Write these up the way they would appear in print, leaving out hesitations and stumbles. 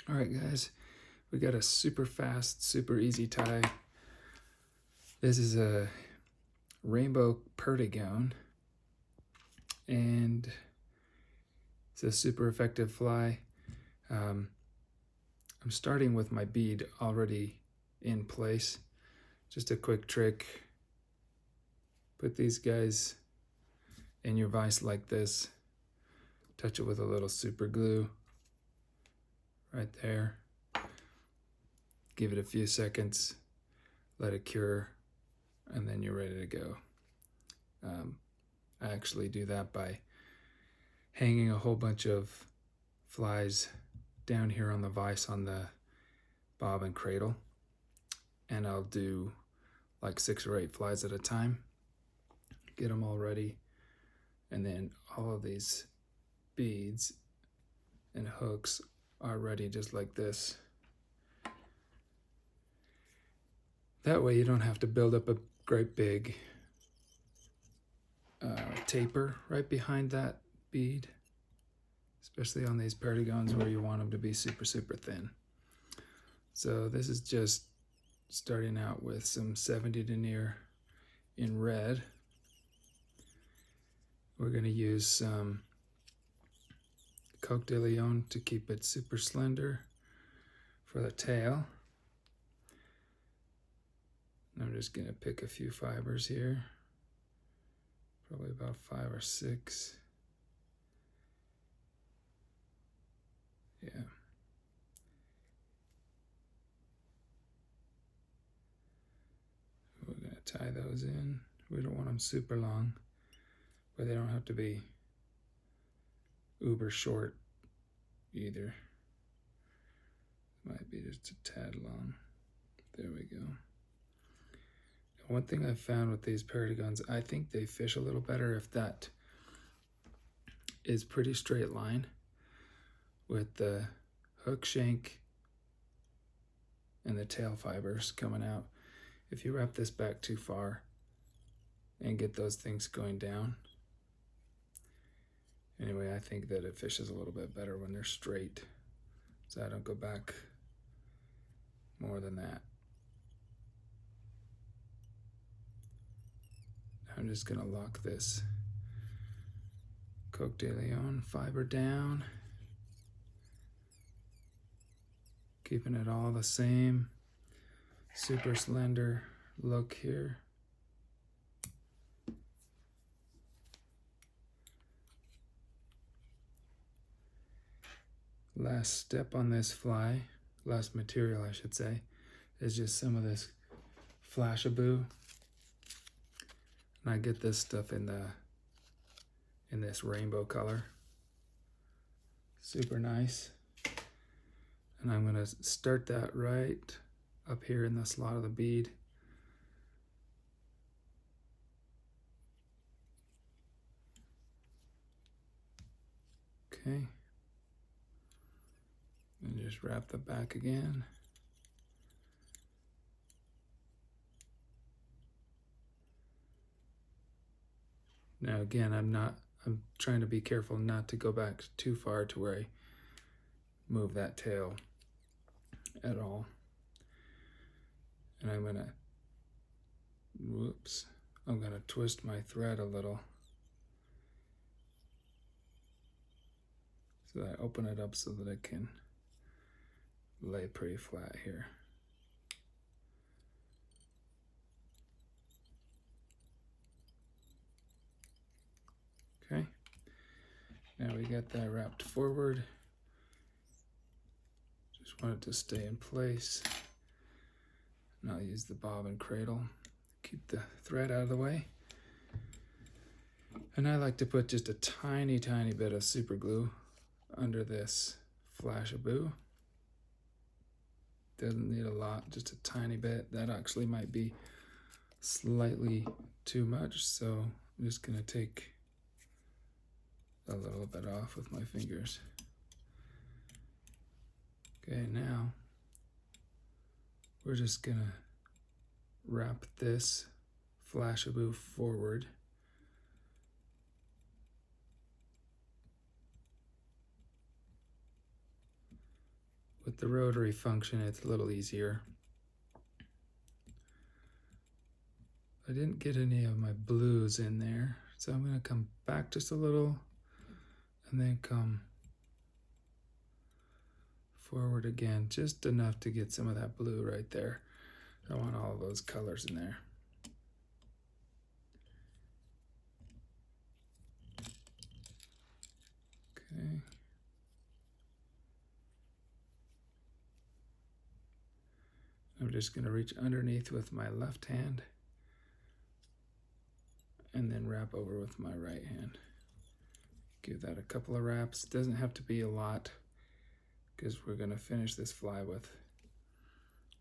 All right, guys, we got a super fast, super easy tie. This is a rainbow perdigon, and it's a super effective fly. I'm starting with my bead already in place. Just a quick trick. Put these guys in your vise like this. Touch it with a little super glue right there. Give it a few seconds, let it cure, and then you're ready to go. I actually do that by hanging a whole bunch of flies down here on the vise on the bob and cradle, and I'll do like 6 or 8 flies at a time, get them all ready, and then all of these beads and hooks are ready just like this. That way you don't have to build up a great big taper right behind that bead, especially on these perdigons where you want them to be super, super thin. So this is just starting out with some 70 denier in red. We're going to use some Coq de Leon to keep it super slender for the tail. I'm just going to pick a few fibers here, probably about 5 or 6. Yeah. We're going to tie those in. We don't want them super long, but they don't have to be uber short either. Might be just a tad long. There we go. One thing I've found with these perdigons, I think they fish a little better if that is pretty straight line with the hook shank and the tail fibers coming out. If you wrap this back too far and get those things going down, anyway, I think that it fishes a little bit better when they're straight, so I don't go back more than that. I'm just gonna lock this Coq de Leon fiber down, keeping it all the same super slender look here. Last step on this fly, last material I should say, is just some of this Flashaboo. And I get this stuff in this rainbow color. Super nice. And I'm gonna start that right up here in the slot of the bead. Okay. And just wrap the back again. Now again, I'm trying to be careful not to go back too far to where I move that tail at all. And I'm gonna twist my thread a little so that I open it up so that it can lay pretty flat here. Okay, now we got that wrapped forward. Just want it to stay in place. And I'll use the bob and cradle, keep the thread out of the way. And I like to put just a tiny, tiny bit of super glue under this Flashaboo. Doesn't need a lot, just a tiny bit. That actually might be slightly too much, so I'm just gonna take a little bit off with my fingers. Okay, now we're just gonna wrap this Flashaboo forward. with the rotary function, it's a little easier. I didn't get any of my blues in there, so I'm going to come back just a little and then come forward again, just enough to get some of that blue right there. I want all of those colors in there. Okay. I'm just going to reach underneath with my left hand and then wrap over with my right hand. Give that a couple of wraps. Doesn't have to be a lot because we're going to finish this fly with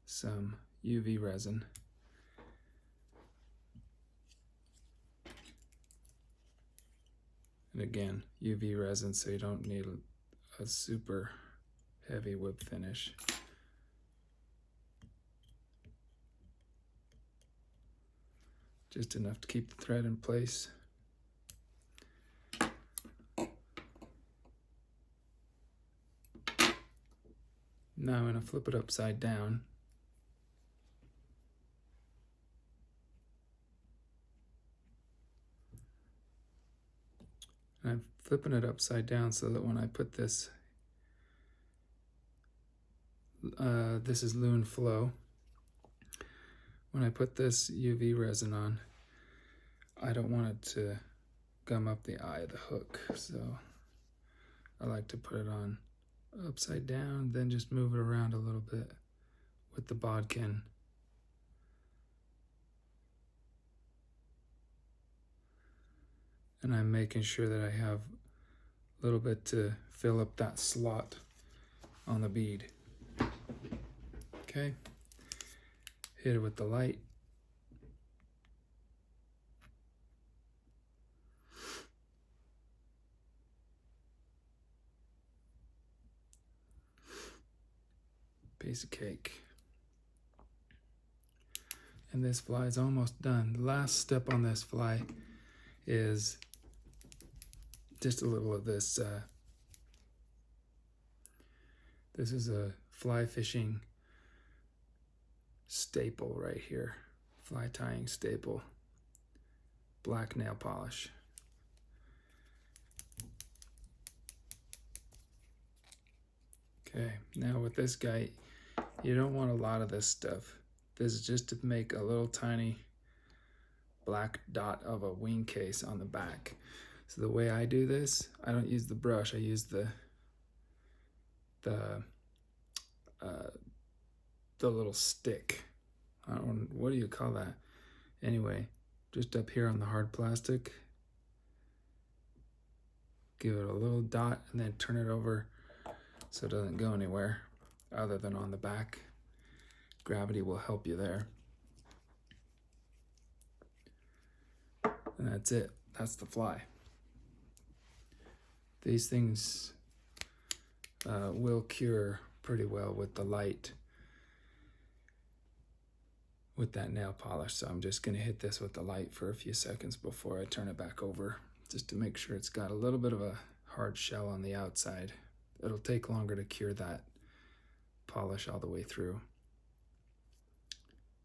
some UV resin. And again, UV resin, so you don't need a super heavy whip finish. Just enough to keep the thread in place. Now I'm going to flip it upside down. And I'm flipping it upside down so that when I put this, this is Loon Flow. When I put this UV resin on, I don't want it to gum up the eye of the hook, so I like to put it on upside down, then just move it around a little bit with the bodkin. And I'm making sure that I have a little bit to fill up that slot on the bead. Okay, hit it with the light. Piece of cake. And this fly is almost done. The last step on this fly is just a little of this. This is a fly fishing staple right here. Fly tying staple. Black nail polish. Okay, now with this guy, you don't want a lot of this stuff. This is just to make a little tiny black dot of a wing case on the back. So the way I do this, I don't use the brush, I use the little stick. I don't know, what do you call that? Anyway, just up here on the hard plastic, give it a little dot and then turn it over so it doesn't go anywhere other than on the back. Gravity will help you there. And that's it. That's the fly. These things will cure pretty well with the light, with that nail polish. So I'm just going to hit this with the light for a few seconds before I turn it back over, just to make sure it's got a little bit of a hard shell on the outside. It'll take longer to cure that polish all the way through,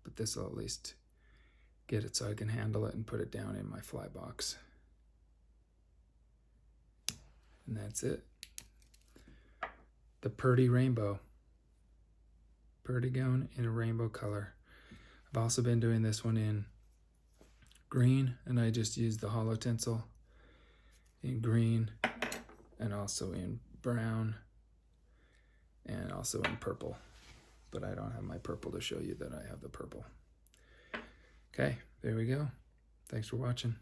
but this will at least get it so I can handle it and put it down in my fly box. And that's it. The Perdi-Rainbow. Perdigon in a rainbow color. I've also been doing this one in green, and I just used the hollow tinsel in green and also in brown and also in purple. But I don't have my purple to show you that I have the purple. Okay, there we go. Thanks for watching.